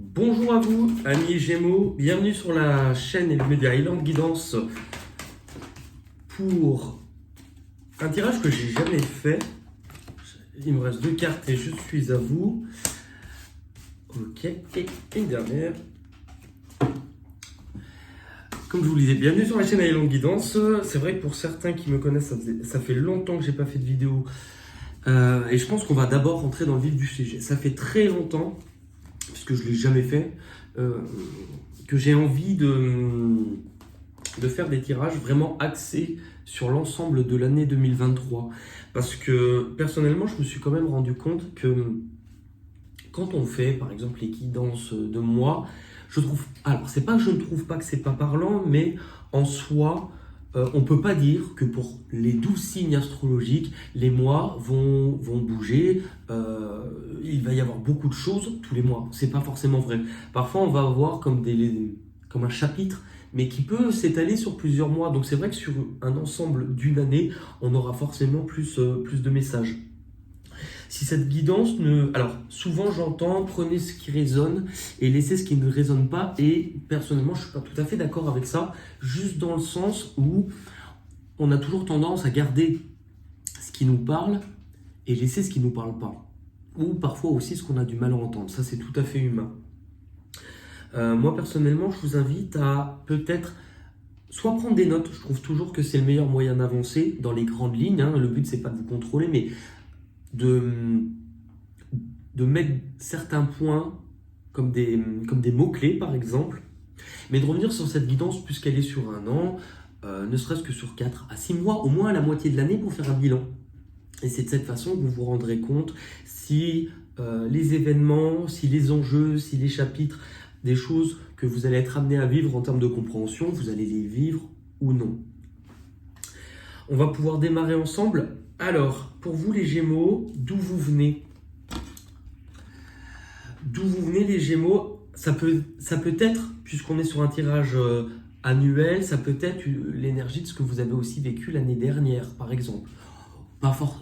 Bonjour à vous, amis Gémeaux, bienvenue sur la chaîne et le média Island Guidance pour un tirage que j'ai jamais fait. Il me reste 2 cartes et je suis à vous. Ok, et une dernière. Comme je vous le disais, bienvenue sur la chaîne Island Guidance. C'est vrai que pour certains qui me connaissent, ça fait longtemps que j'ai pas fait de vidéo. Et je pense qu'on va d'abord rentrer dans le vif du sujet. Ça fait très longtemps, puisque je ne l'ai jamais fait, que j'ai envie de faire des tirages vraiment axés sur l'ensemble de l'année 2023. Parce que personnellement, je me suis quand même rendu compte que quand on fait par exemple les guidances de mois, je trouve. Alors, c'est pas que je ne trouve pas que c'est pas parlant, mais en soi, on ne peut pas dire que pour les 12 signes astrologiques, les mois vont bouger. Il va y avoir beaucoup de choses tous les mois. C'est pas forcément vrai. Parfois, on va avoir comme un chapitre, mais qui peut s'étaler sur plusieurs mois. Donc, c'est vrai que sur un ensemble d'une année, on aura forcément plus de messages. Si cette guidance ne... Alors, souvent j'entends, prenez ce qui résonne et laissez ce qui ne résonne pas. Et personnellement, je ne suis pas tout à fait d'accord avec ça, juste dans le sens où on a toujours tendance à garder ce qui nous parle et laisser ce qui ne nous parle pas. Ou parfois aussi ce qu'on a du mal à entendre. Ça, c'est tout à fait humain. Moi, personnellement, je vous invite à peut-être soit prendre des notes. Je trouve toujours que c'est le meilleur moyen d'avancer dans les grandes lignes. Hein. Le but, c'est pas de vous contrôler, mais de mettre certains points comme des mots-clés par exemple, mais de revenir sur cette guidance puisqu'elle est sur un an, ne serait-ce que sur 4 à 6 mois, au moins à la moitié de l'année pour faire un bilan. Et c'est de cette façon que vous vous rendrez compte si les événements, si les enjeux, si les chapitres, des choses que vous allez être amené à vivre en termes de compréhension, vous allez les vivre ou non. On va pouvoir démarrer ensemble. Alors, pour vous les Gémeaux, d'où vous venez? D'où vous venez les Gémeaux? Ça peut être, puisqu'on est sur un tirage annuel, ça peut être l'énergie de ce que vous avez aussi vécu l'année dernière, par exemple.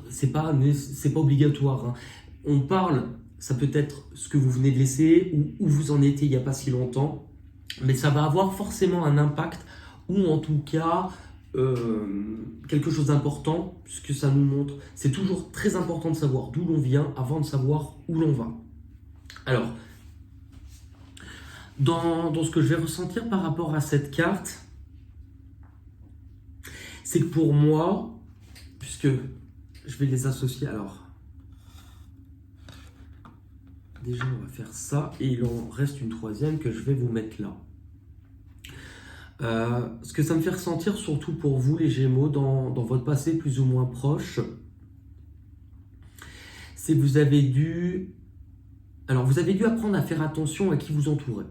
C'est pas obligatoire. Hein. On parle, ça peut être ce que vous venez de laisser, ou où vous en étiez il n'y a pas si longtemps, mais ça va avoir forcément un impact, ou en tout cas quelque chose d'important, puisque ça nous montre. C'est toujours très important de savoir d'où l'on vient avant de savoir où l'on va. Alors, dans ce que je vais ressentir par rapport à cette carte, c'est que pour moi, puisque je vais les associer, alors, déjà on va faire ça, et il en reste une troisième que je vais vous mettre là. Ce que ça me fait ressentir, surtout pour vous les Gémeaux, dans votre passé plus ou moins proche, c'est que vous avez dû apprendre à faire attention à qui vous entourez.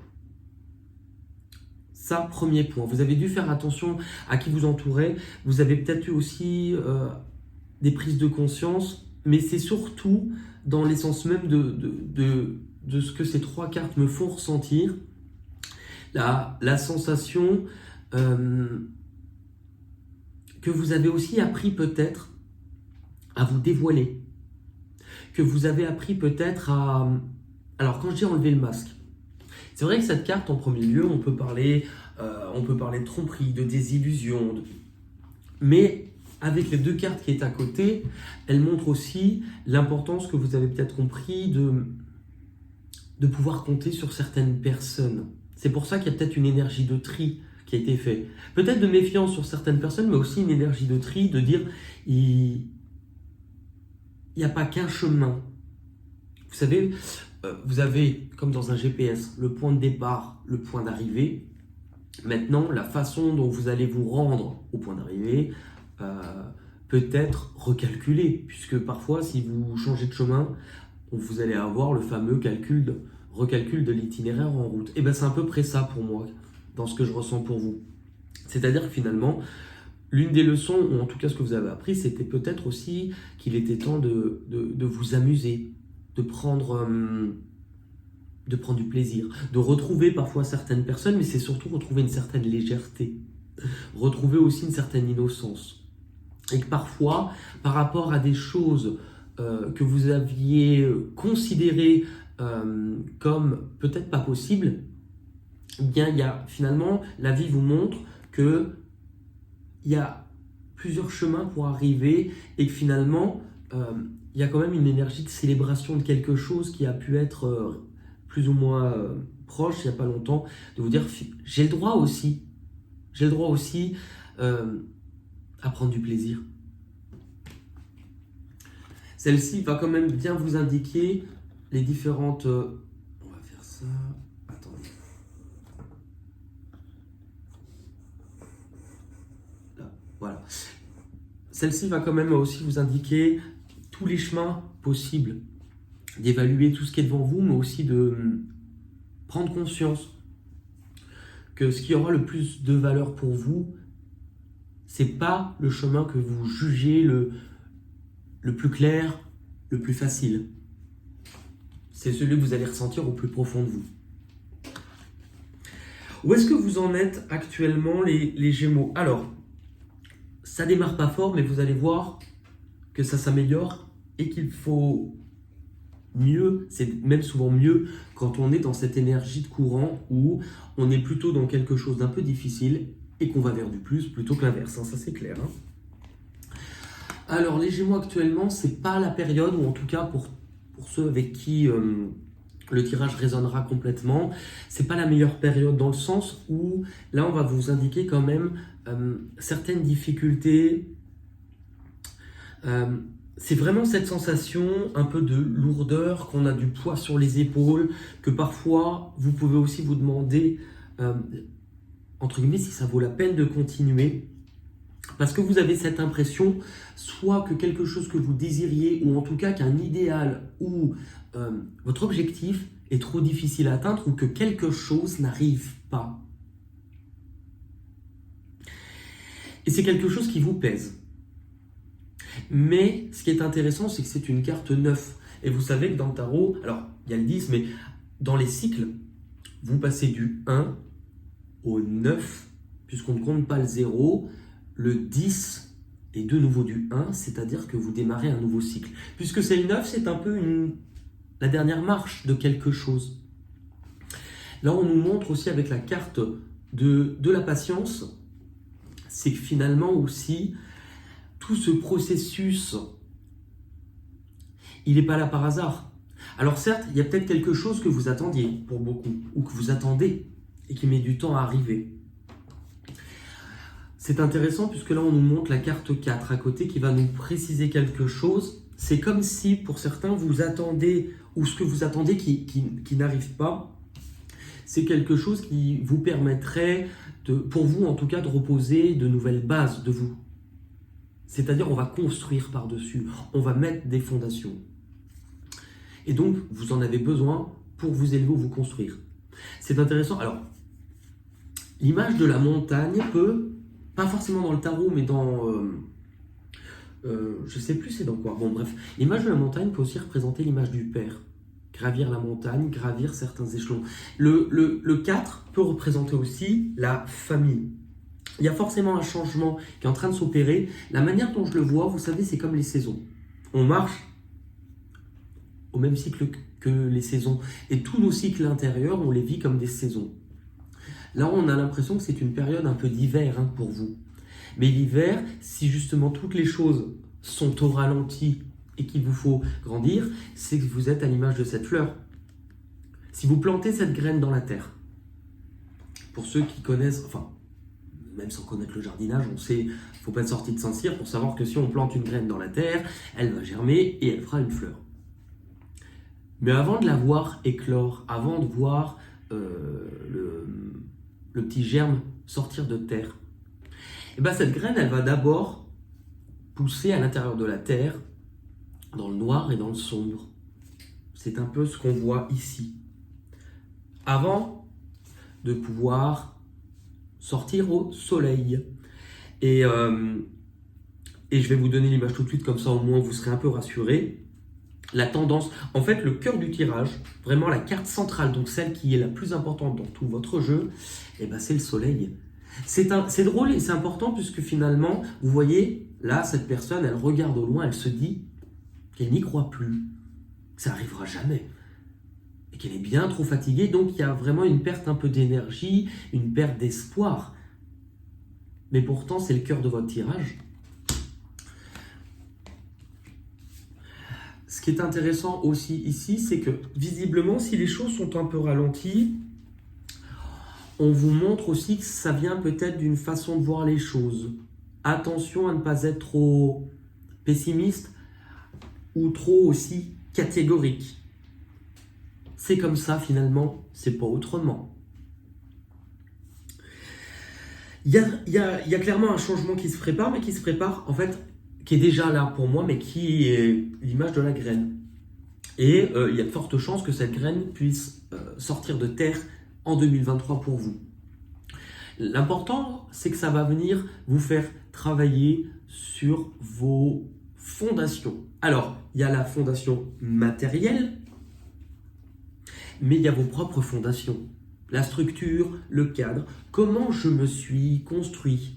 Ça, premier point. Vous avez dû faire attention à qui vous entourez. Vous avez peut-être eu aussi des prises de conscience, mais c'est surtout dans l'essence même de ce que ces 3 cartes me font ressentir. La sensation que vous avez aussi appris peut-être à vous dévoiler. Que vous avez appris peut-être à... Alors, quand je dis enlever le masque, c'est vrai que cette carte, en premier lieu, on peut parler de tromperie, de désillusion. Mais avec les 2 cartes qui est à côté, elles montrent aussi l'importance que vous avez peut-être compris de pouvoir compter sur certaines personnes. C'est pour ça qu'il y a peut-être une énergie de tri qui a été faite. Peut-être de méfiance sur certaines personnes, mais aussi une énergie de tri, de dire il n'y a pas qu'un chemin. Vous savez, vous avez, comme dans un GPS, le point de départ, le point d'arrivée. Maintenant, la façon dont vous allez vous rendre au point d'arrivée peut être recalculée, puisque parfois, si vous changez de chemin, vous allez avoir le fameux recalcul de l'itinéraire en route. Et bien, c'est à peu près ça pour moi, dans ce que je ressens pour vous. C'est-à-dire que finalement, l'une des leçons, ou en tout cas ce que vous avez appris, c'était peut-être aussi qu'il était temps de vous amuser, de prendre du plaisir, de retrouver parfois certaines personnes, mais c'est surtout retrouver une certaine légèreté, retrouver aussi une certaine innocence. Et que parfois, par rapport à des choses que vous aviez considérées comme peut-être pas possible, eh bien, finalement, la vie vous montre que il y a plusieurs chemins pour arriver et que finalement, il y a quand même une énergie de célébration de quelque chose qui a pu être plus ou moins proche il n'y a pas longtemps, de vous dire j'ai le droit aussi à prendre du plaisir. Celle-ci va quand même bien vous indiquer les différentes... on va faire ça... Attendez. Là, voilà. Celle-ci va quand même aussi vous indiquer tous les chemins possibles, d'évaluer tout ce qui est devant vous, mais aussi de prendre conscience que ce qui aura le plus de valeur pour vous, c'est pas le chemin que vous jugez le plus clair, le plus facile. C'est celui que vous allez ressentir au plus profond de vous. Où est-ce que vous en êtes actuellement, les Gémeaux? Alors, ça démarre pas fort, mais vous allez voir que ça s'améliore et qu'il faut mieux, c'est même souvent mieux quand on est dans cette énergie de courant où on est plutôt dans quelque chose d'un peu difficile et qu'on va vers du plus plutôt que l'inverse, hein, ça c'est clair. Hein. Alors les Gémeaux actuellement, c'est pas la période, ou en tout cas pour ceux avec qui le tirage résonnera complètement, c'est pas la meilleure période dans le sens où là on va vous indiquer quand même certaines difficultés. C'est vraiment cette sensation un peu de lourdeur, qu'on a du poids sur les épaules, que parfois vous pouvez aussi vous demander entre guillemets si ça vaut la peine de continuer. Parce que vous avez cette impression, soit que quelque chose que vous désiriez, ou en tout cas qu'un idéal ou votre objectif est trop difficile à atteindre, ou que quelque chose n'arrive pas. Et c'est quelque chose qui vous pèse. Mais ce qui est intéressant, c'est que c'est une carte 9. Et vous savez que dans le tarot, alors il y a le 10, mais dans les cycles, vous passez du 1 au 9, puisqu'on ne compte pas le 0. Le 10 est de nouveau du 1, c'est-à-dire que vous démarrez un nouveau cycle. Puisque c'est le 9, c'est un peu la dernière marche de quelque chose. Là, on nous montre aussi avec la carte de la patience, c'est que finalement aussi, tout ce processus, il n'est pas là par hasard. Alors certes, il y a peut-être quelque chose que vous attendiez pour beaucoup, ou que vous attendez, et qui met du temps à arriver. C'est intéressant puisque là on nous montre la carte 4 à côté qui va nous préciser quelque chose. C'est comme si pour certains vous attendez, ou ce que vous attendez qui n'arrive pas, c'est quelque chose qui vous permettrait, pour vous en tout cas, de reposer de nouvelles bases de vous. C'est-à-dire on va construire par-dessus, on va mettre des fondations. Et donc vous en avez besoin pour vous élever ou vous construire. C'est intéressant. Alors, l'image de la montagne peut... pas forcément dans le tarot, mais dans... je sais plus c'est dans quoi. Bon bref, l'image de la montagne peut aussi représenter l'image du père. Gravir la montagne, gravir certains échelons. Le 4 peut représenter aussi la famille. Il y a forcément un changement qui est en train de s'opérer. La manière dont je le vois, vous savez, c'est comme les saisons. On marche au même cycle que les saisons. Et tous nos cycles intérieurs, on les vit comme des saisons. Là, on a l'impression que c'est une période un peu d'hiver pour vous. Mais l'hiver, si justement toutes les choses sont au ralenti et qu'il vous faut grandir, c'est que vous êtes à l'image de cette fleur. Si vous plantez cette graine dans la terre, pour ceux qui connaissent, enfin, même sans connaître le jardinage, on sait, il ne faut pas être sorti de Saint-Cyr pour savoir que si on plante une graine dans la terre, elle va germer et elle fera une fleur. Mais avant de la voir éclore, avant de voir le petit germe sortir de terre, et bien cette graine, elle va d'abord pousser à l'intérieur de la terre, dans le noir et dans le sombre. C'est un peu ce qu'on voit ici. Avant de pouvoir sortir au soleil. Et je vais vous donner l'image tout de suite, comme ça au moins vous serez un peu rassurés. La tendance, en fait le cœur du tirage, vraiment la carte centrale, donc celle qui est la plus importante dans tout votre jeu, et ben c'est le soleil. C'est drôle et c'est important puisque finalement, vous voyez, là cette personne, elle regarde au loin, elle se dit qu'elle n'y croit plus, que ça n'arrivera jamais. et qu'elle est bien trop fatiguée, donc il y a vraiment une perte un peu d'énergie, une perte d'espoir. Mais pourtant, c'est le cœur de votre tirage. Ce qui est intéressant aussi ici, c'est que visiblement, si les choses sont un peu ralenties, on vous montre aussi que ça vient peut-être d'une façon de voir les choses. Attention à ne pas être trop pessimiste ou trop aussi catégorique. C'est comme ça finalement, c'est pas autrement. Il y a clairement un changement qui se prépare, mais qui se prépare en fait, qui est déjà là pour moi, mais qui est l'image de la graine. Et il y a de fortes chances que cette graine puisse sortir de terre en 2023 pour vous. L'important, c'est que ça va venir vous faire travailler sur vos fondations. Alors, il y a la fondation matérielle, mais il y a vos propres fondations. La structure, le cadre, comment je me suis construit,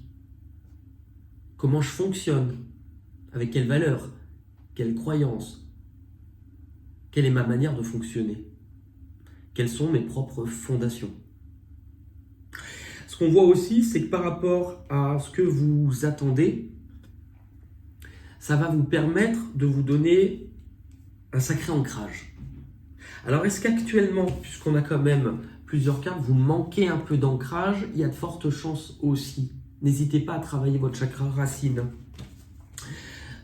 comment je fonctionne, avec quelles valeurs, quelles croyances, quelle est ma manière de fonctionner, quelles sont mes propres fondations. Ce qu'on voit aussi, c'est que par rapport à ce que vous attendez, ça va vous permettre de vous donner un sacré ancrage. Alors, est-ce qu'actuellement, puisqu'on a quand même plusieurs cartes, vous manquez un peu d'ancrage? Il y a de fortes chances aussi. N'hésitez pas à travailler votre chakra racine.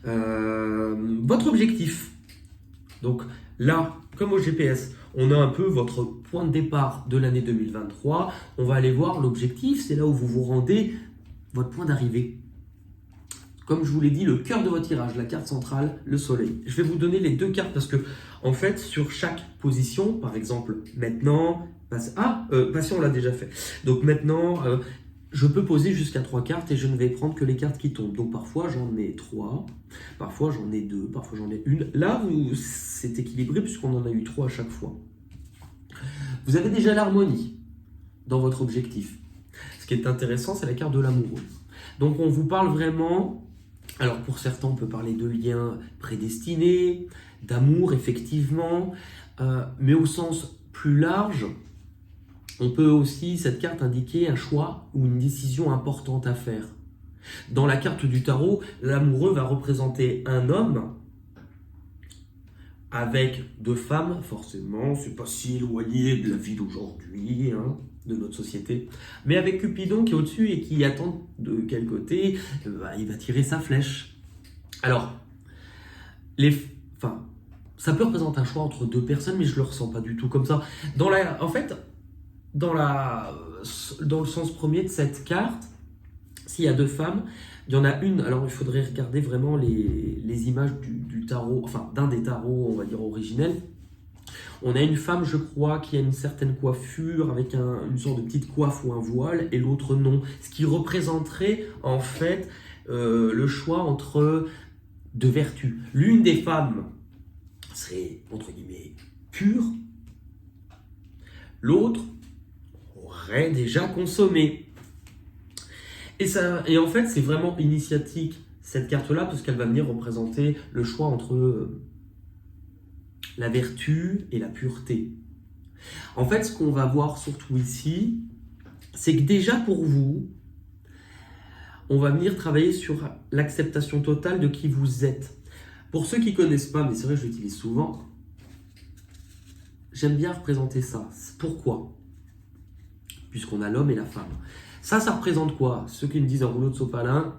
Votre objectif. Donc là, comme au GPS, on a un peu votre point de départ de l'année 2023. On va aller voir l'objectif, c'est là où vous vous rendez, votre point d'arrivée. Comme je vous l'ai dit, le cœur de votre tirage, la carte centrale, le soleil. Je vais vous donner les deux cartes parce que, en fait, sur chaque position, par exemple, maintenant, passé, on l'a déjà fait. Donc maintenant, je peux poser jusqu'à 3 cartes et je ne vais prendre que les cartes qui tombent. Donc parfois, j'en ai 3, parfois j'en ai 2, parfois j'en ai 1. Là, c'est équilibré puisqu'on en a eu 3 à chaque fois. Vous avez déjà l'harmonie dans votre objectif. Ce qui est intéressant, c'est la carte de l'amoureux. Donc on vous parle vraiment... Alors pour certains, on peut parler de liens prédestinés, d'amour effectivement, mais au sens plus large, on peut aussi, cette carte, indiquer un choix ou une décision importante à faire. Dans la carte du tarot, l'amoureux va représenter un homme avec 2 femmes, forcément, c'est pas si éloigné de la vie d'aujourd'hui, hein, de notre société, mais avec Cupidon qui est au-dessus et qui attend de quel côté il va tirer sa flèche. Alors, ça peut représenter un choix entre 2 personnes, mais je le ressens pas du tout comme ça. Dans le sens premier de cette carte, s'il y a 2 femmes, il y en a une, alors il faudrait regarder vraiment les images du tarot, enfin d'un des tarots, on va dire originels. On a une femme, je crois, qui a une certaine coiffure avec une sorte de petite coiffe ou un voile, et l'autre non. Ce qui représenterait en fait le choix entre 2 vertus. L'une des femmes serait, entre guillemets, pure. L'autre aurait déjà consommé. Et en fait, c'est vraiment initiatique, cette carte-là, parce qu'elle va venir représenter le choix entre la vertu et la pureté. En fait, ce qu'on va voir surtout ici, c'est que déjà pour vous, on va venir travailler sur l'acceptation totale de qui vous êtes. Pour ceux qui ne connaissent pas, mais c'est vrai que je l'utilise souvent, j'aime bien représenter ça. Pourquoi? Puisqu'on a l'homme et la femme. Ça représente quoi? Ceux qui me disent un rouleau de sopalin,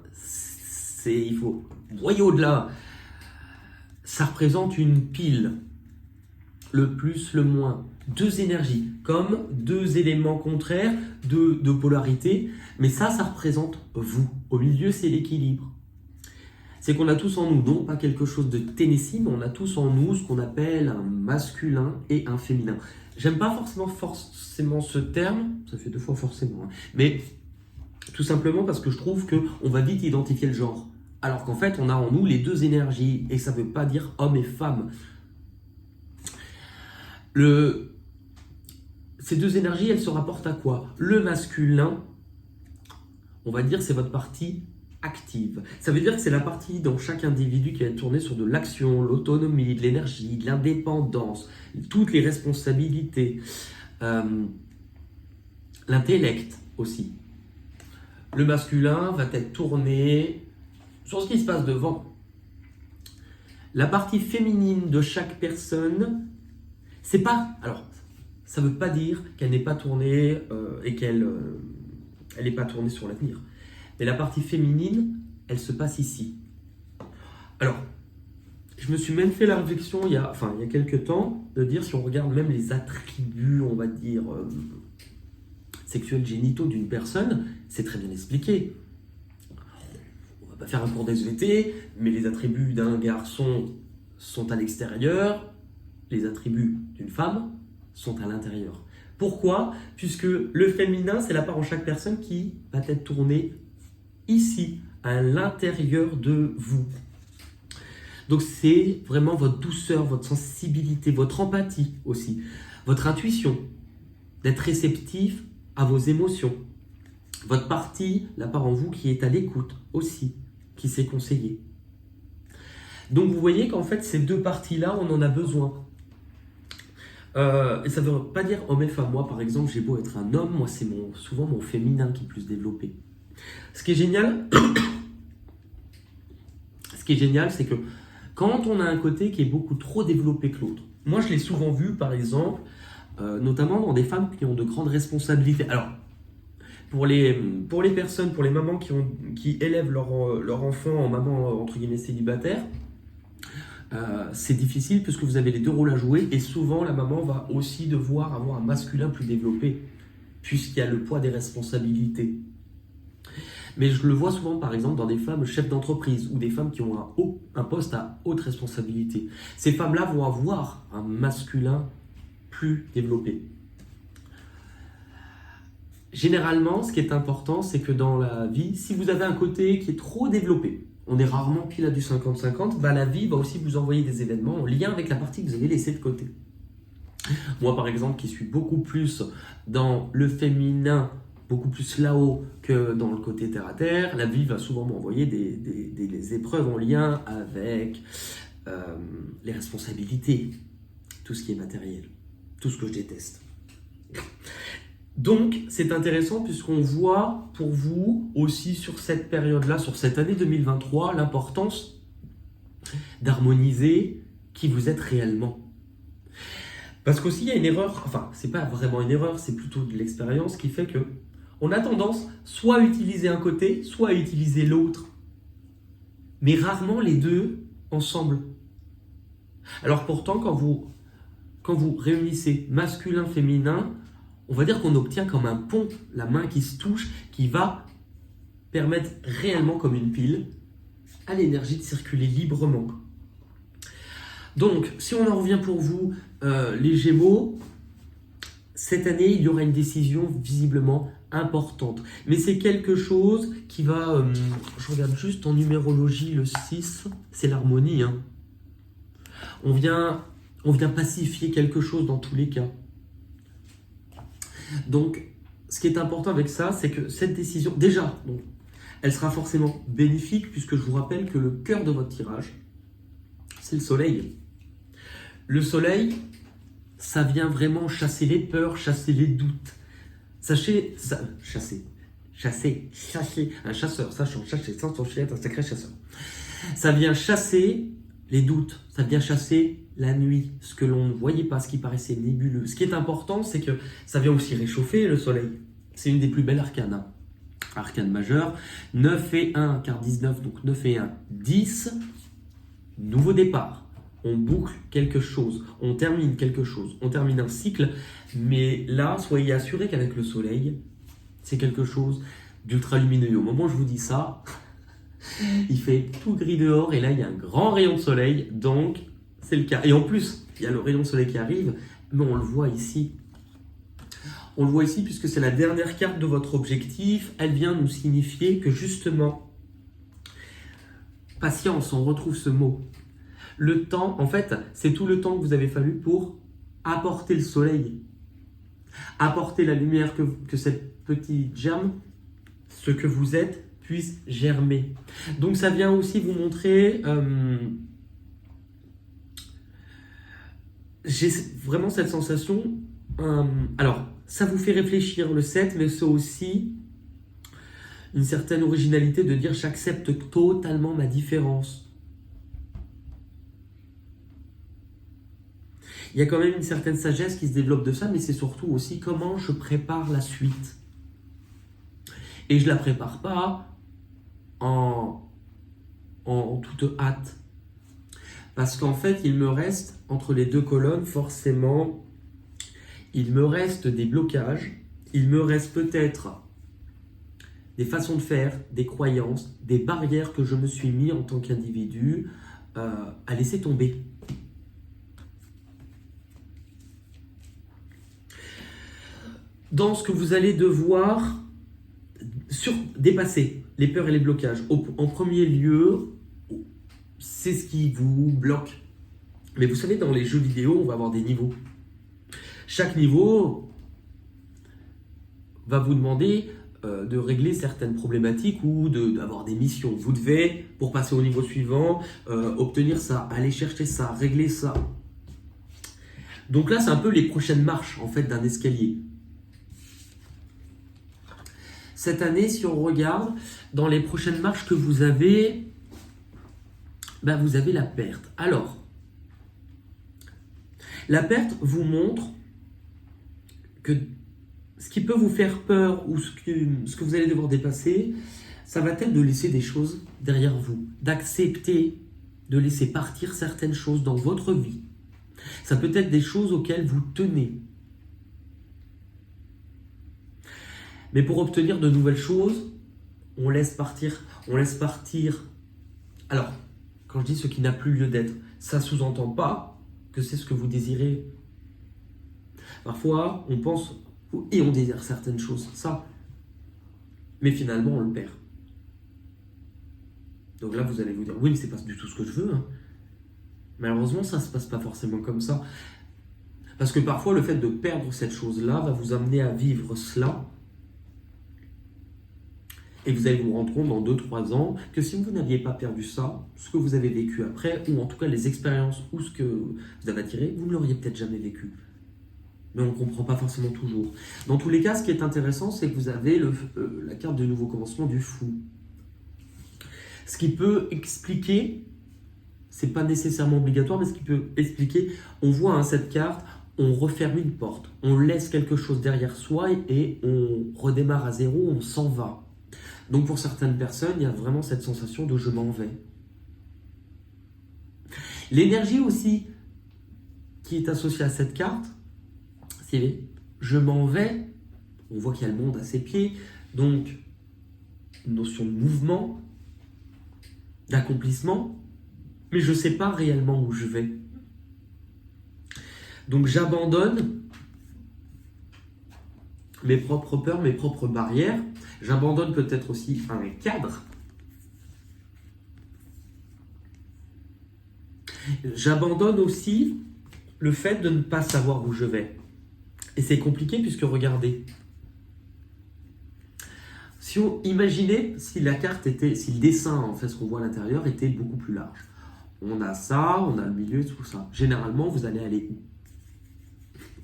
il faut voyer au-delà. Ça représente une pile. Le plus, le moins. 2 énergies, comme 2 éléments contraires, de polarité. Mais ça représente vous. Au milieu, c'est l'équilibre. C'est qu'on a tous en nous, non pas quelque chose de Tennessee, mais on a tous en nous ce qu'on appelle un masculin et un féminin. J'aime pas forcément ce terme, ça fait 2 fois forcément, hein. Mais tout simplement parce que je trouve qu'on va vite identifier le genre. Alors qu'en fait, on a en nous les 2 énergies, et ça ne veut pas dire homme et femme. Ces 2 énergies, elles se rapportent à quoi? Le masculin, on va dire, c'est votre partie active. Ça veut dire que c'est la partie dans chaque individu qui va tourner sur de l'action, l'autonomie, de l'énergie, de l'indépendance, toutes les responsabilités, l'intellect aussi. Le masculin va être tourné sur ce qui se passe devant. La partie féminine de chaque personne, c'est pas... Alors, ça ne veut pas dire qu'elle n'est pas tournée et qu'elle n'est pas tournée sur l'avenir. Mais la partie féminine, elle se passe ici. Alors, je me suis même fait la réflexion il y a quelques temps de dire, si on regarde même les attributs, on va dire, sexuels génitaux d'une personne, c'est très bien expliqué. On ne va pas faire un cours d'SVT, mais les attributs d'un garçon sont à l'extérieur, les attributs d'une femme sont à l'intérieur. Pourquoi? Puisque le féminin, c'est la part en chaque personne qui va être tournée ici, à l'intérieur de vous. Donc c'est vraiment votre douceur, votre sensibilité, votre empathie aussi, votre intuition, d'être réceptif à vos émotions. Votre partie, la part en vous qui est à l'écoute aussi, qui sait conseiller. Donc vous voyez qu'en fait ces deux parties-là, on en a besoin. Et ça ne veut pas dire homme et femme. Moi par exemple, j'ai beau être un homme, moi c'est souvent mon féminin qui est plus développé. Ce qui est génial, c'est que quand on a un côté qui est beaucoup trop développé que l'autre, moi je l'ai souvent vu par exemple, notamment dans des femmes qui ont de grandes responsabilités. Alors, pour les personnes, pour les mamans qui élèvent leur enfant en maman entre guillemets célibataire, c'est difficile puisque vous avez les deux rôles à jouer et souvent la maman va aussi devoir avoir un masculin plus développé puisqu'il y a le poids des responsabilités. Mais je le vois souvent par exemple dans des femmes chefs d'entreprise ou des femmes qui ont un poste à haute responsabilité. Ces femmes-là vont avoir un masculin plus développé. Généralement, ce qui est important, c'est que dans la vie, si vous avez un côté qui est trop développé, on est rarement pile à du 50-50, la vie va aussi vous envoyer des événements en lien avec la partie que vous avez laissée de côté. Moi par exemple, qui suis beaucoup plus dans le féminin, beaucoup plus là-haut que dans le côté terre-à-terre, la vie va souvent m'envoyer des épreuves en lien avec les responsabilités, tout ce qui est matériel, tout ce que je déteste. Donc, c'est intéressant puisqu'on voit pour vous aussi sur cette période-là, sur cette année 2023, l'importance d'harmoniser qui vous êtes réellement. Parce qu'aussi, il y a une erreur, enfin, c'est pas vraiment une erreur, c'est plutôt de l'expérience qui fait que on a tendance soit à utiliser un côté, soit à utiliser l'autre. Mais rarement les deux ensemble. Alors pourtant, quand vous réunissez masculin, féminin, on va dire qu'on obtient comme un pont, la main qui se touche, qui va permettre réellement comme une pile à l'énergie de circuler librement. Donc, si on en revient pour vous, les Gémeaux, cette année, il y aura une décision visiblement importante. Mais c'est quelque chose qui va... je regarde juste en numérologie, le 6, c'est l'harmonie. Hein. On vient pacifier quelque chose dans tous les cas. Donc, ce qui est important avec ça, c'est que cette décision, déjà, donc, elle sera forcément bénéfique puisque je vous rappelle que le cœur de votre tirage, c'est le soleil. Le soleil, ça vient vraiment chasser les peurs, chasser les doutes. Chasser. Un chasseur, sachant chasser sans son chien, un sacré chasseur. Ça vient chasser les doutes, ça vient chasser la nuit, ce que l'on ne voyait pas, ce qui paraissait nébuleux. Ce qui est important, c'est que ça vient aussi réchauffer le soleil. C'est une des plus belles arcanes. Hein. Arcane majeure, 9 et 1, car 19, donc 9 et 1, 10. Nouveau départ. On boucle quelque chose, on termine quelque chose, on termine un cycle. Mais là, soyez assurés qu'avec le soleil, c'est quelque chose d'ultra lumineux. Au moment où je vous dis ça, il fait tout gris dehors et là, il y a un grand rayon de soleil. Donc, c'est le cas. Et en plus, il y a le rayon de soleil qui arrive, mais on le voit ici. On le voit ici puisque c'est la dernière carte de votre objectif. Elle vient nous signifier que justement, patience, on retrouve ce mot. Le temps, en fait, c'est tout le temps que vous avez fallu pour apporter le soleil, apporter la lumière que cette petite germe, ce que vous êtes, puisse germer. Donc ça vient aussi vous montrer, j'ai vraiment cette sensation, alors ça vous fait réfléchir le 7, mais c'est aussi une certaine originalité de dire j'accepte totalement ma différence. Il y a quand même une certaine sagesse qui se développe de ça, mais c'est surtout aussi comment je prépare la suite. Et je ne la prépare pas en toute hâte. Parce qu'en fait, il me reste, entre les deux colonnes, forcément, il me reste des blocages, il me reste peut-être des façons de faire, des croyances, des barrières que je me suis mis en tant qu'individu à laisser tomber. Dans ce que vous allez devoir dépasser, les peurs et les blocages. En premier lieu, c'est ce qui vous bloque. Mais vous savez, dans les jeux vidéo, on va avoir des niveaux. Chaque niveau va vous demander de régler certaines problématiques ou d'avoir des missions. Vous devez, pour passer au niveau suivant, obtenir ça, aller chercher ça, régler ça. Donc là, c'est un peu les prochaines marches en fait d'un escalier. Cette année, si on regarde, dans les prochaines marches que vous avez, vous avez la perte. Alors, la perte vous montre que ce qui peut vous faire peur ou ce que vous allez devoir dépasser, ça va être de laisser des choses derrière vous, d'accepter de laisser partir certaines choses dans votre vie. Ça peut être des choses auxquelles vous tenez. Mais pour obtenir de nouvelles choses, on laisse partir. Alors, quand je dis ce qui n'a plus lieu d'être, ça ne sous-entend pas que c'est ce que vous désirez. Parfois, on pense et on désire certaines choses, ça. Mais finalement, on le perd. Donc là, vous allez vous dire, oui, mais c'est pas du tout ce que je veux. Hein. Malheureusement, ça ne se passe pas forcément comme ça. Parce que parfois, le fait de perdre cette chose-là va vous amener à vivre cela. Et vous allez vous rendre compte dans 2-3 ans que si vous n'aviez pas perdu ça, ce que vous avez vécu après, ou en tout cas les expériences ou ce que vous avez attiré, vous ne l'auriez peut-être jamais vécu. Mais on ne comprend pas forcément toujours. Dans tous les cas, ce qui est intéressant, c'est que vous avez la carte de nouveau commencement du fou. Ce qui peut expliquer, c'est pas nécessairement obligatoire, mais ce qui peut expliquer, on voit cette carte, on referme une porte, on laisse quelque chose derrière soi et on redémarre à zéro, on s'en va. Donc pour certaines personnes, il y a vraiment cette sensation de je m'en vais. L'énergie aussi qui est associée à cette carte, c'est je m'en vais. On voit qu'il y a le monde à ses pieds, donc une notion de mouvement, d'accomplissement, mais je ne sais pas réellement où je vais. Donc j'abandonne mes propres peurs, mes propres barrières. J'abandonne peut-être aussi un cadre. J'abandonne aussi le fait de ne pas savoir où je vais. Et c'est compliqué puisque regardez. Si on imaginait si la carte était, si le dessin, en fait, ce qu'on voit à l'intérieur était beaucoup plus large. On a ça, on a le milieu, tout ça. Généralement, vous allez aller où?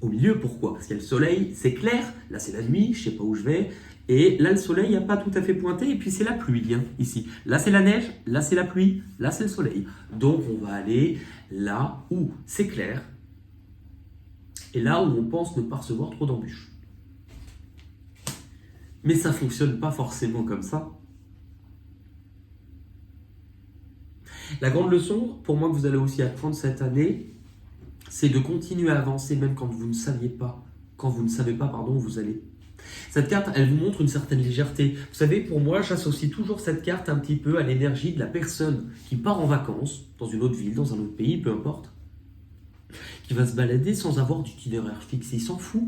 Au milieu, pourquoi? Parce qu'il y a le soleil, c'est clair. Là, c'est la nuit, je ne sais pas où je vais. Et là, le soleil n'a pas tout à fait pointé. Et puis, c'est la pluie, hein, ici. Là, c'est la neige. Là, c'est la pluie. Là, c'est le soleil. Donc, on va aller là où c'est clair. Et là où on pense ne pas recevoir trop d'embûches. Mais ça ne fonctionne pas forcément comme ça. La grande leçon, pour moi, que vous allez aussi apprendre cette année, c'est de continuer à avancer même quand vous ne savez pas où vous allez. Cette carte, elle vous montre une certaine légèreté. Vous savez, pour moi, j'associe toujours cette carte un petit peu à l'énergie de la personne qui part en vacances, dans une autre ville, dans un autre pays, peu importe, qui va se balader sans avoir d'itinéraire fixe. Il s'en fout,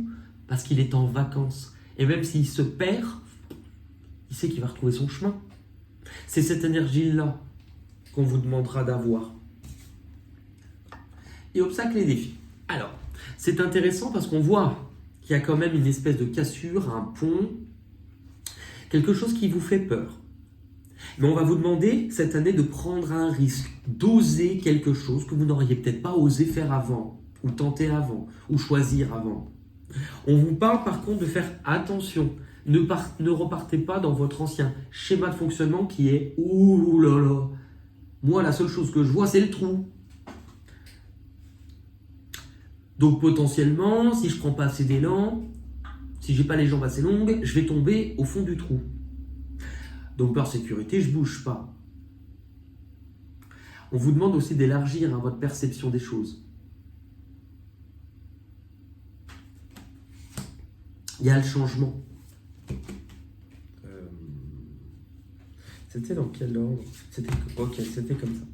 parce qu'il est en vacances. Et même s'il se perd, il sait qu'il va retrouver son chemin. C'est cette énergie-là qu'on vous demandera d'avoir. Et obstacles et défis. Alors, c'est intéressant parce qu'on voit qu'il y a quand même une espèce de cassure, un pont, quelque chose qui vous fait peur. Mais on va vous demander cette année de prendre un risque, d'oser quelque chose que vous n'auriez peut-être pas osé faire avant, ou tenter avant, ou choisir avant. On vous parle par contre de faire attention. Ne repartez pas dans votre ancien schéma de fonctionnement qui est « Ouh là là, moi la seule chose que je vois c'est le trou ». Donc potentiellement, si je ne prends pas assez d'élan, si j'ai pas les jambes assez longues, je vais tomber au fond du trou. Donc par sécurité, je ne bouge pas. On vous demande aussi d'élargir votre perception des choses. Il y a le changement. C'était dans quel ordre? Ok, c'était comme ça.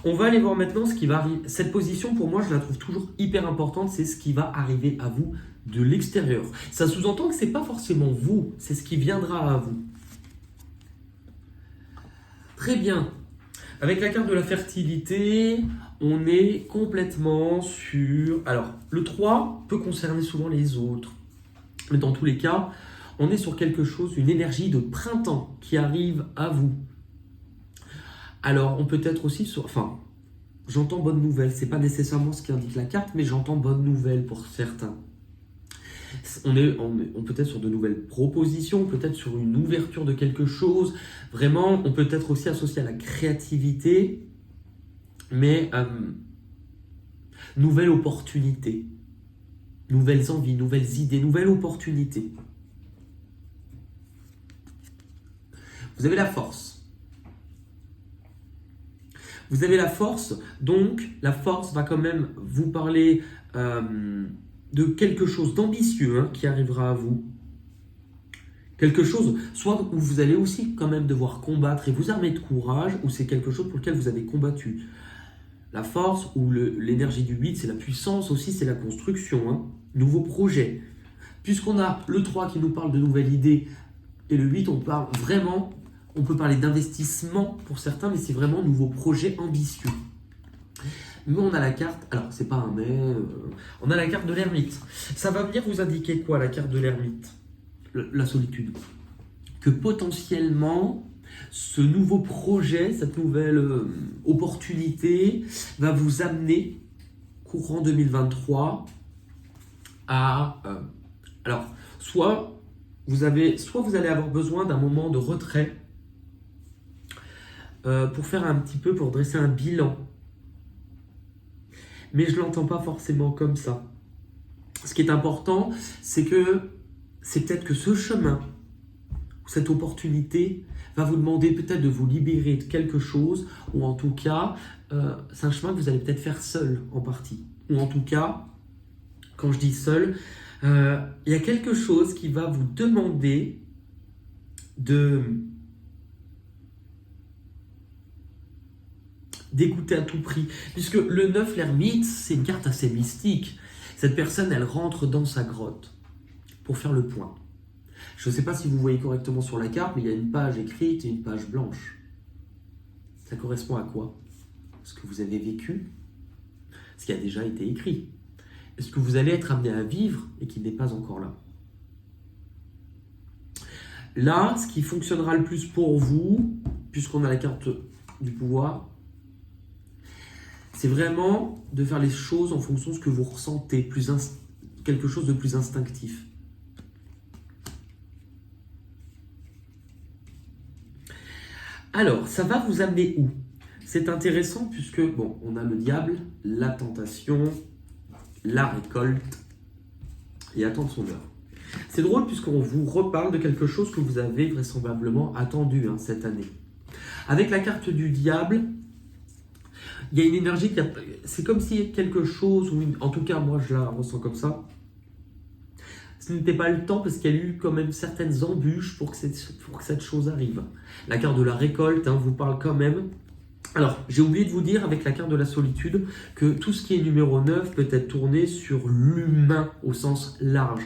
On va aller voir maintenant ce qui va arriver. Cette position, pour moi, je la trouve toujours hyper importante. C'est ce qui va arriver à vous de l'extérieur. Ça sous-entend que ce n'est pas forcément vous, c'est ce qui viendra à vous. Très bien. Avec la carte de la fertilité, on est complètement sur... Alors, le 3 peut concerner souvent les autres. Mais dans tous les cas, on est sur quelque chose, une énergie de printemps qui arrive à vous. Alors, on peut être aussi sur... Enfin, j'entends bonne nouvelle. Ce n'est pas nécessairement ce qui indique la carte, mais j'entends bonne nouvelle pour certains. On peut être sur de nouvelles propositions, peut-être sur une ouverture de quelque chose. Vraiment, on peut être aussi associé à la créativité, mais nouvelle opportunité, nouvelles envies, nouvelles idées, nouvelles opportunités. Vous avez la force. Vous avez la force, donc la force va quand même vous parler de quelque chose d'ambitieux qui arrivera à vous. Quelque chose, soit où vous allez aussi quand même devoir combattre et vous armer de courage, ou c'est quelque chose pour lequel vous avez combattu. La force ou l'énergie du 8, c'est la puissance aussi, c'est la construction, nouveau projet. Puisqu'on a le 3 qui nous parle de nouvelles idées, et le 8, on parle vraiment, on peut parler d'investissement pour certains, mais c'est vraiment nouveau projet ambitieux. Mais on a la carte, alors c'est pas un mais, on a la carte de l'ermite. Ça va venir vous indiquer quoi, la carte de l'ermite? La solitude. Que potentiellement, ce nouveau projet, cette nouvelle opportunité va vous amener, courant 2023, à... alors, soit vous allez avoir besoin d'un moment de retrait pour faire un petit peu, pour dresser un bilan. Mais je ne l'entends pas forcément comme ça. Ce qui est important, c'est peut-être que ce chemin, cette opportunité, va vous demander peut-être de vous libérer de quelque chose, ou en tout cas, c'est un chemin que vous allez peut-être faire seul en partie. Ou en tout cas, quand je dis seul, il y a quelque chose qui va vous demander d'écouter à tout prix. Puisque le 9, l'ermite, c'est une carte assez mystique. Cette personne, elle rentre dans sa grotte pour faire le point. Je ne sais pas si vous voyez correctement sur la carte, mais il y a une page écrite et une page blanche. Ça correspond à quoi? Ce que vous avez vécu, ce qui a déjà été écrit. Est-ce que vous allez être amené à vivre et qui n'est pas encore là? Là, ce qui fonctionnera le plus pour vous, puisqu'on a la carte du pouvoir, c'est vraiment de faire les choses en fonction de ce que vous ressentez, quelque chose de plus instinctif. Alors, ça va vous amener où? C'est intéressant puisque, bon, on a le diable, la tentation, la récolte et attendre son heure. C'est drôle puisqu'on vous reparle de quelque chose que vous avez vraisemblablement attendu cette année. Avec la carte du diable, il y a une énergie c'est comme si quelque chose, en tout cas moi je la ressens comme ça, ce n'était pas le temps parce qu'il y a eu quand même certaines embûches pour que cette chose arrive. La carte de la récolte vous parle quand même. Alors, j'ai oublié de vous dire avec la carte de la solitude que tout ce qui est numéro 9 peut être tourné sur l'humain au sens large,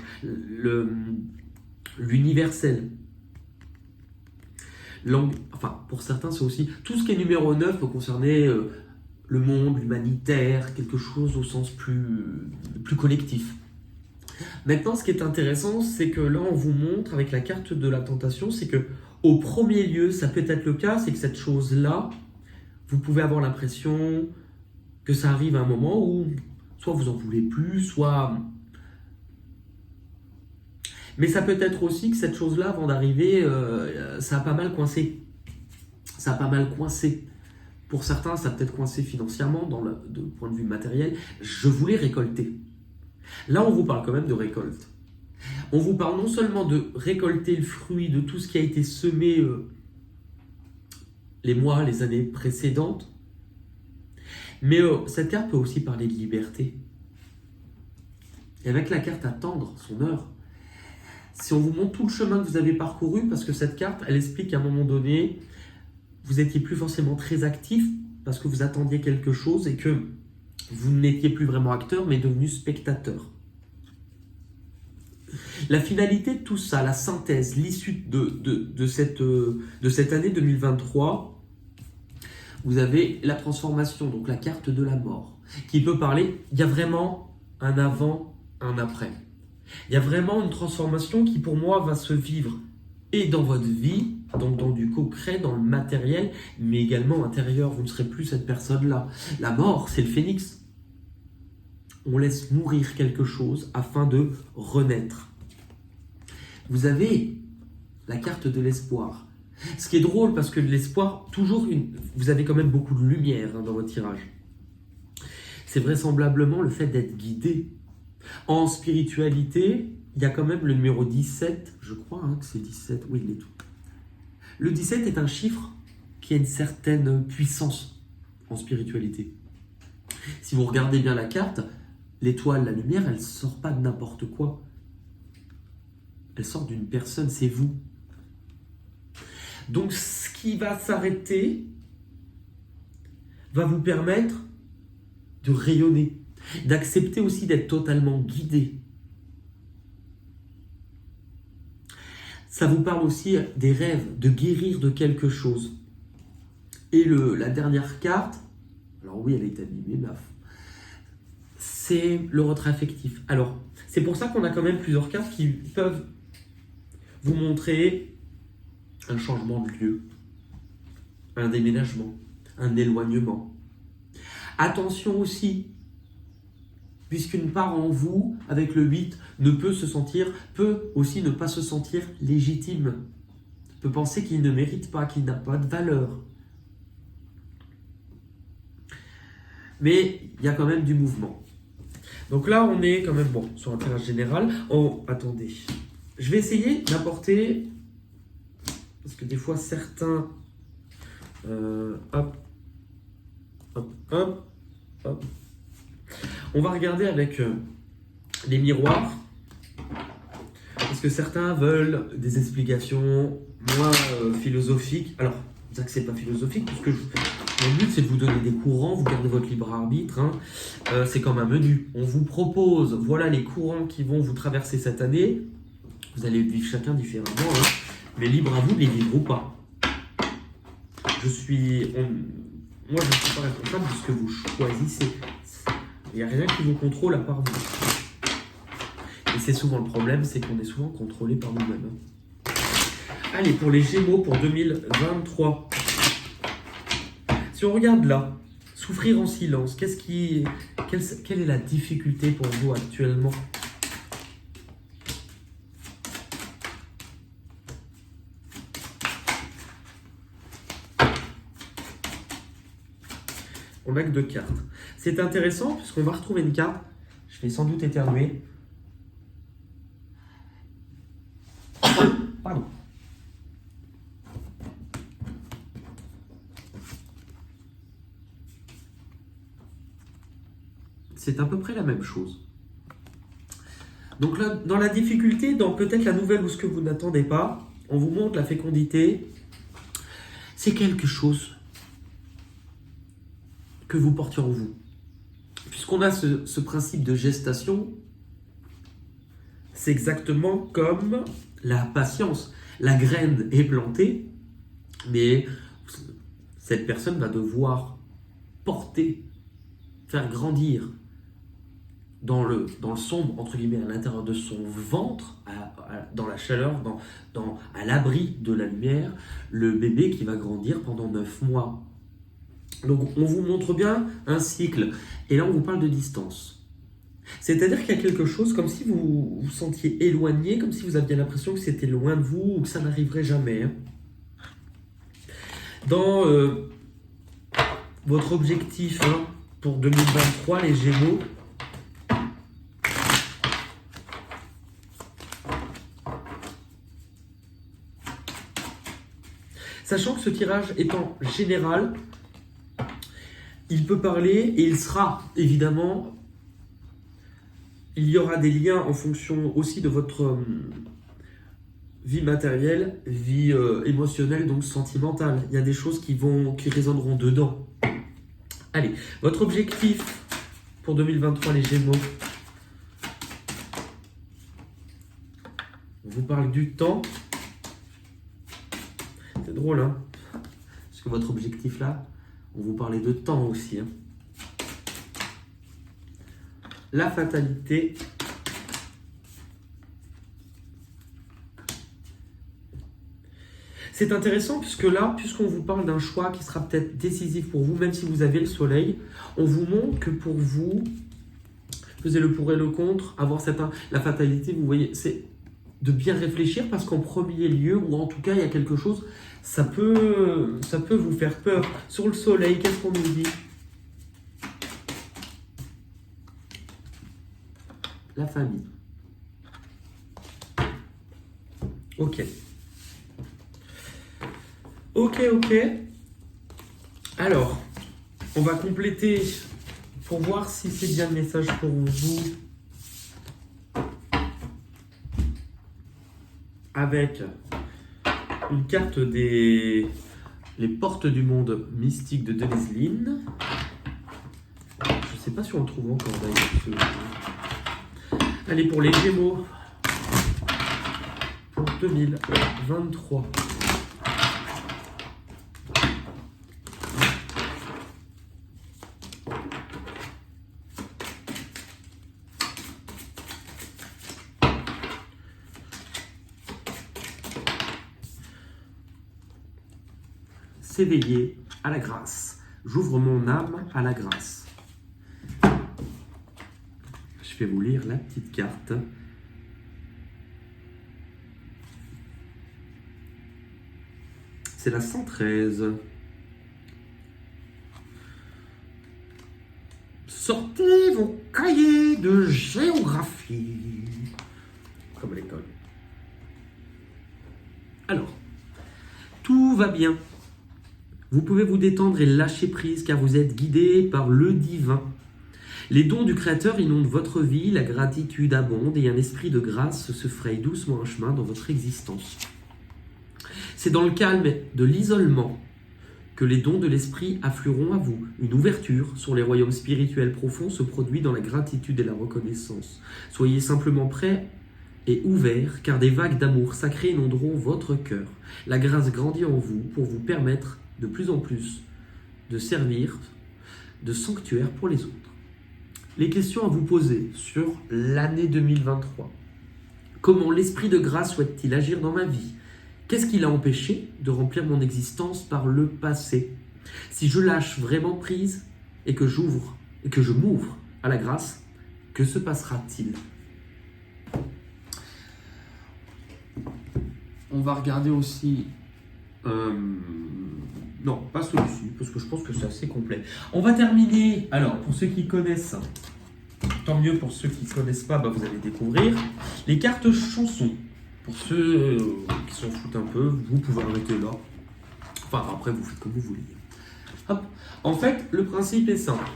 l'universel. Enfin, pour certains, c'est aussi... Tout ce qui est numéro 9 peut concerner le monde, l'humanitaire, quelque chose au sens plus collectif. Maintenant, ce qui est intéressant, c'est que là, on vous montre avec la carte de la tentation, c'est que Au premier lieu, ça peut être le cas, c'est que cette chose-là, vous pouvez avoir l'impression que ça arrive à un moment où soit vous en voulez plus, soit... Mais ça peut être aussi que cette chose-là, avant d'arriver, ça a pas mal coincé. Ça a pas mal coincé. Pour certains, ça a peut-être coincé financièrement, de point de vue matériel. Je voulais récolter. Là, on vous parle quand même de récolte. On vous parle non seulement de récolter le fruit de tout ce qui a été semé les mois, les années précédentes, mais cette carte peut aussi parler de liberté. Et avec la carte attendre son heure, si on vous montre tout le chemin que vous avez parcouru, parce que cette carte, elle explique qu'à un moment donné, vous n'étiez plus forcément très actif parce que vous attendiez quelque chose et que vous n'étiez plus vraiment acteur, mais devenu spectateur. La finalité de tout ça, la synthèse, l'issue de cette année 2023, vous avez la transformation, donc la carte de la mort, qui peut parler, il y a vraiment un avant, un après. Il y a vraiment une transformation qui pour moi va se vivre et dans votre vie, donc dans du concret, dans le matériel, mais également intérieur, vous ne serez plus cette personne-là. La mort, c'est le phénix. On laisse mourir quelque chose afin de renaître. Vous avez la carte de l'espoir. Ce qui est drôle parce que l'espoir, vous avez quand même beaucoup de lumière dans votre tirage. C'est vraisemblablement le fait d'être guidé. En spiritualité, il y a quand même le numéro 17, je crois que c'est 17, oui il est tout. Le 17 est un chiffre qui a une certaine puissance en spiritualité. Si vous regardez bien la carte, l'étoile, la lumière, elle ne sort pas de n'importe quoi. Elle sort d'une personne, c'est vous. Donc ce qui va s'arrêter va vous permettre de rayonner, d'accepter aussi d'être totalement guidé. Ça vous parle aussi des rêves, de guérir de quelque chose. Et la dernière carte, alors oui, elle est abîmée, mais c'est le retrait affectif. Alors, c'est pour ça qu'on a quand même plusieurs cartes qui peuvent vous montrer un changement de lieu, un déménagement, un éloignement. Attention aussi, puisqu'une part en vous, avec le 8, peut aussi ne pas se sentir légitime, peut penser qu'il ne mérite pas, qu'il n'a pas de valeur. Mais il y a quand même du mouvement. Donc là, on est quand même sur un tirage général. Oh, attendez. Je vais essayer d'apporter, parce que des fois, certains... hop. On va regarder avec les miroirs, parce que certains veulent des explications moins philosophiques. Alors, je dis que c'est pas philosophique, puisque mon but c'est de vous donner des courants, vous gardez votre libre arbitre. C'est comme un menu. On vous propose, voilà les courants qui vont vous traverser cette année. Vous allez vivre chacun différemment, mais libre à vous de les vivre ou pas. Moi, je ne suis pas responsable de ce que vous choisissez. Il n'y a rien qui vous contrôle à part vous. Et c'est souvent le problème, c'est qu'on est souvent contrôlé par nous-mêmes. Allez, pour les Gémeaux pour 2023. Si on regarde là, souffrir en silence, quelle est la difficulté pour vous actuellement ? On n'a que 2 cartes. C'est intéressant puisqu'on va retrouver une carte. Je vais sans doute éternuer. Pardon. C'est à peu près la même chose. Donc là, dans la difficulté, dans peut-être la nouvelle ou ce que vous n'attendez pas, on vous montre la fécondité. C'est quelque chose que vous portiez en vous. Puisqu'on a ce principe de gestation, c'est exactement comme la patience. La graine est plantée, mais cette personne va devoir porter, faire grandir dans le sombre, entre guillemets, à l'intérieur de son ventre, dans la chaleur, à l'abri de la lumière, le bébé qui va grandir pendant 9 mois. Donc on vous montre bien un cycle. Et là on vous parle de distance. C'est-à-dire qu'il y a quelque chose comme si vous vous sentiez éloigné, comme si vous aviez l'impression que c'était loin de vous ou que ça n'arriverait jamais. Hein. Dans votre objectif pour 2023, les Gémeaux, sachant que ce tirage étant général, il peut parler et il sera évidemment, il y aura des liens en fonction aussi de votre vie matérielle, vie émotionnelle, donc sentimentale. Il y a des choses qui résonneront dedans. Allez, votre objectif pour 2023, les Gémeaux. On vous parle du temps. C'est drôle, hein? Parce que votre objectif là, on vous parlait de temps aussi. Hein. La fatalité. C'est intéressant puisque là, puisqu'on vous parle d'un choix qui sera peut-être décisif pour vous, même si vous avez le soleil, on vous montre que pour vous, pesez le pour et le contre, avoir la fatalité, vous voyez, c'est de bien réfléchir parce qu'en premier lieu, ou en tout cas il y a quelque chose, ça peut vous faire peur. Sur le soleil, qu'est-ce qu'on nous dit? La famille. Ok. Ok. Alors, on va compléter pour voir si c'est bien le message pour vous. Avec une carte les portes du monde mystique de Denise Linn. Je ne sais pas si on le trouve encore d'ailleurs. Allez, pour les Gémeaux, pour 2023. S'éveiller à la grâce. J'ouvre mon âme à la grâce. Je vais vous lire la petite carte. C'est la 113. Sortez vos cahiers de géographie. Comme à l'école. Alors, tout va bien. Vous pouvez vous détendre et lâcher prise car vous êtes guidé par le divin. Les dons du Créateur inondent votre vie, la gratitude abonde et un esprit de grâce se fraye doucement un chemin dans votre existence. C'est dans le calme de l'isolement que les dons de l'esprit afflueront à vous. Une ouverture sur les royaumes spirituels profonds se produit dans la gratitude et la reconnaissance. Soyez simplement prêts et ouverts car des vagues d'amour sacré inonderont votre cœur. La grâce grandit en vous pour vous permettre de plus en plus de servir de sanctuaire pour les autres. Les questions à vous poser sur l'année 2023. Comment l'esprit de grâce souhaite-t-il agir dans ma vie? Qu'est-ce qui l'a empêché de remplir mon existence par le passé? Si je lâche vraiment prise et que je m'ouvre à la grâce, que se passera-t-il? On va regarder aussi... non, pas celui-ci, parce que je pense que c'est assez complet. On va terminer, alors, pour ceux qui connaissent, tant mieux pour ceux qui ne connaissent pas, vous allez découvrir, les cartes chansons. Pour ceux qui s'en foutent un peu, vous pouvez arrêter là. Enfin, après, vous faites comme vous voulez. Hop. En fait, le principe est simple.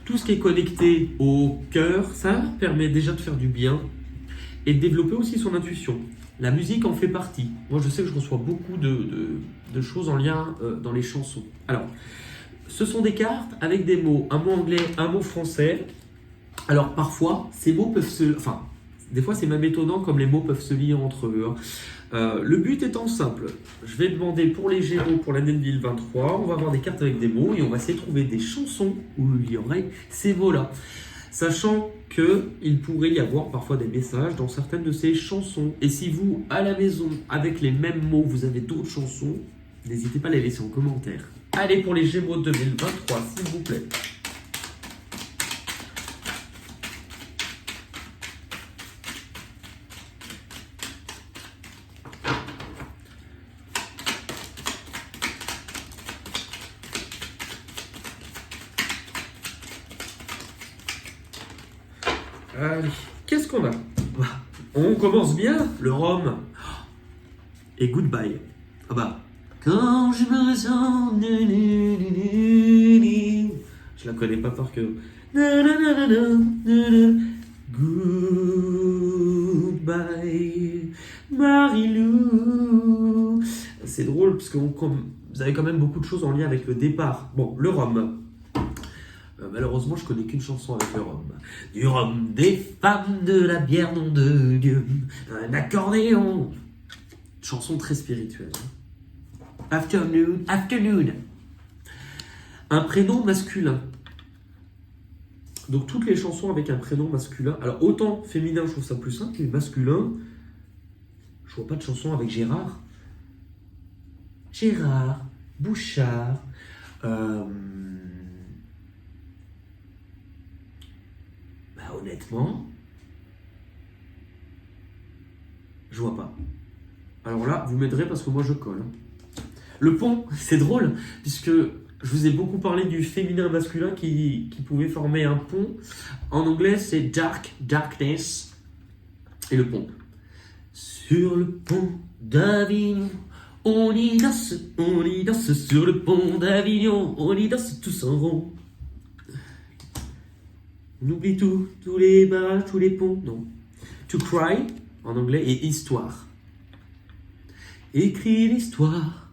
Tout ce qui est connecté au cœur, ça permet déjà de faire du bien et de développer aussi son intuition. La musique en fait partie. Moi, je sais que je reçois beaucoup de choses en lien dans les chansons. Alors, ce sont des cartes avec des mots, un mot anglais, un mot français. Alors, parfois, ces mots peuvent se... Enfin, des fois, c'est même étonnant comme les mots peuvent se lier entre eux. Le but étant simple. Je vais demander pour les Gémeaux pour l'année 2023, on va avoir des cartes avec des mots et on va essayer de trouver des chansons où il y aurait ces mots-là. Sachant qu'il pourrait y avoir parfois des messages dans certaines de ces chansons. Et si vous, à la maison, avec les mêmes mots, vous avez d'autres chansons, n'hésitez pas à les laisser en commentaire. Allez pour les Gémeaux 2023, s'il vous plaît. Allez, qu'est-ce qu'on a? On commence bien, le rhum. Et goodbye. Ah bah. Quand je me sens. Je la connais pas par cœur. Goodbye, Marilou. C'est drôle parce que vous avez quand même beaucoup de choses en lien avec le départ. Bon, le rhum. Malheureusement, je connais qu'une chanson avec le rhum. Du rhum, des femmes, de la bière, nom de Dieu, un accordéon. Chanson très spirituelle. Afternoon, afternoon. Un prénom masculin. Donc toutes les chansons avec un prénom masculin. Alors autant féminin, je trouve ça plus simple, mais masculin, je vois pas de chanson avec Gérard. Gérard, Bouchard. Honnêtement, je vois pas. Alors là, vous m'aiderez parce que moi je colle. Le pont, c'est drôle, puisque je vous ai beaucoup parlé du féminin masculin qui pouvait former un pont. En anglais, c'est darkness. Et le pont. Sur le pont d'Avignon, on y danse sur le pont d'Avignon, on y danse tous en rond. On oublie tout, tous les barrages, tous les ponts, non. To cry, en anglais, et histoire. Écris l'histoire,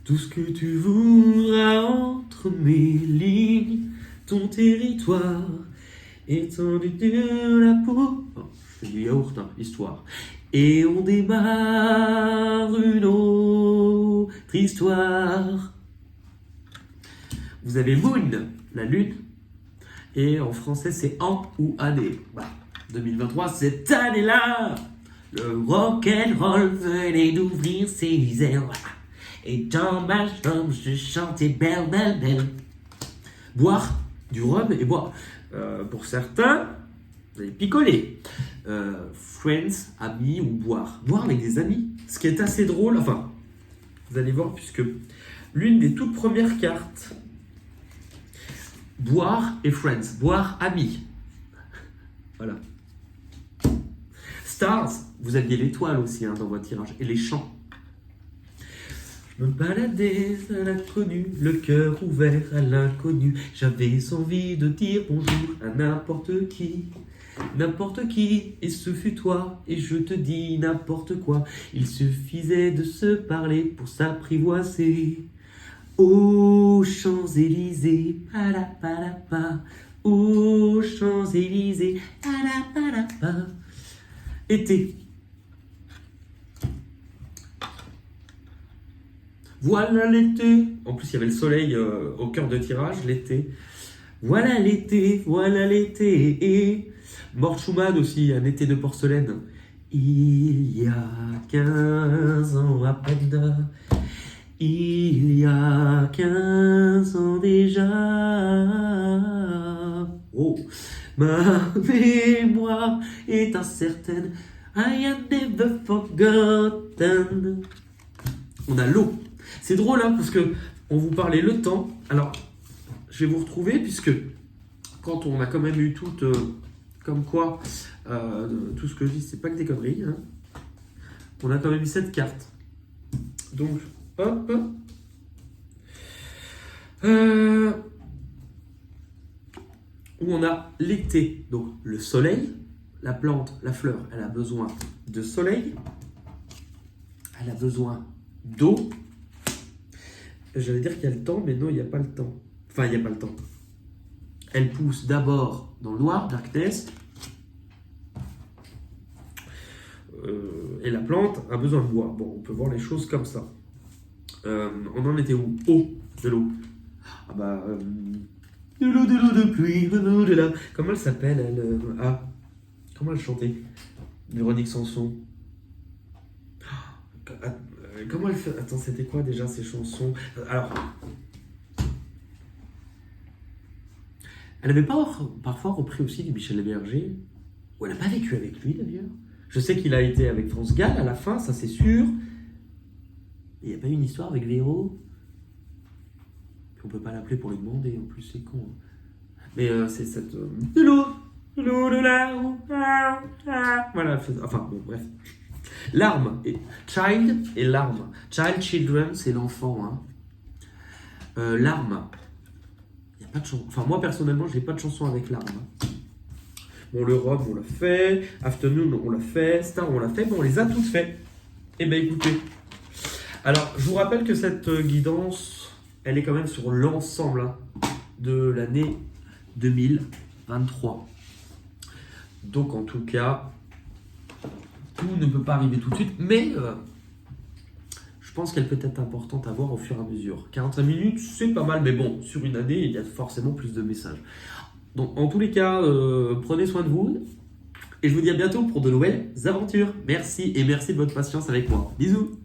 tout ce que tu voudras entre mes lignes, ton territoire, étendu de la peau. Oh, je fais du yaourt, hein, histoire. Et on démarre une autre histoire. Vous avez Moon, la lune. Et en français, c'est an ou année. Bah, 2023, cette année-là, le rock'n'roll venait d'ouvrir ses ailes. Et dans ma chambre, je chantais belle, belle, belle. Boire du rhum et boire. Pour certains, vous allez picoler. Friends, amis ou boire. Boire avec des amis. Ce qui est assez drôle, enfin, vous allez voir, puisque l'une des toutes premières cartes, boire et friends, boire amis. Voilà. Stars, vous aviez l'étoile aussi dans votre tirage, et les chants. Je me baladais à l'inconnu, le cœur ouvert à l'inconnu. J'avais envie de dire bonjour à n'importe qui, et ce fut toi, et je te dis n'importe quoi. Il suffisait de se parler pour s'apprivoiser. Aux Champs-Élysées, palapalapa, aux Champs-Élysées, palapalapa. Été. Voilà l'été. En plus, il y avait le soleil au cœur de tirage, l'été. Voilà l'été, et Mort Schumann aussi, un été de porcelaine. Il y a 15 ans à peine. Il y a 15 ans déjà, oh, ma mémoire est incertaine. I have never forgotten. On a l'eau. C'est drôle, hein, parce que on vous parlait le temps. Alors, je vais vous retrouver, puisque quand on a quand même eu tout, comme quoi, tout ce que je dis, c'est pas que des conneries. Hein. On a quand même eu 7 cartes. Donc, hop. Où on a l'été, donc le soleil, la plante, la fleur, elle a besoin de soleil, elle a besoin d'eau. J'allais dire qu'il y a le temps, mais non, il n'y a pas le temps. Enfin, il n'y a pas le temps. Elle pousse d'abord dans le noir, darkness. Et la plante a besoin de bois. Bon, on peut voir les choses comme ça. On en était où? Eau, de l'eau. Ah bah, De l'eau de pluie, de la... Comment elle s'appelle, elle Ah, comment elle chantait Véronique Sanson. Comment elle fait... Attends, c'était quoi déjà ces chansons? Alors, elle avait pas parfois repris aussi du Michel Berger, ou elle n'a pas vécu avec lui d'ailleurs. Je sais qu'il a été avec France Gall à la fin, ça c'est sûr. Il n'y a pas eu une histoire avec Véro? Puis on peut pas l'appeler pour lui demander, en plus c'est con. Hein. Mais c'est cette... Voilà, enfin bon, bref. Larme, child et larme. Child, children, c'est l'enfant. Hein. Larme. Il n'y a pas de chanson. Enfin, moi personnellement, je n'ai pas de chanson avec larme. Hein. Bon, le Rhum, on l'a fait. Afternoon, on l'a fait. Star, on l'a fait. Bon, on les a toutes faites. Eh bien, écoutez. Alors, je vous rappelle que cette guidance, elle est quand même sur l'ensemble hein, de l'année 2023. Donc, en tout cas, tout ne peut pas arriver tout de suite, mais je pense qu'elle peut être importante à voir au fur et à mesure. 45 minutes, c'est pas mal, mais bon, sur une année, il y a forcément plus de messages. Donc, en tous les cas, prenez soin de vous, et je vous dis à bientôt pour de nouvelles aventures. Merci, et merci de votre patience avec moi. Bisous!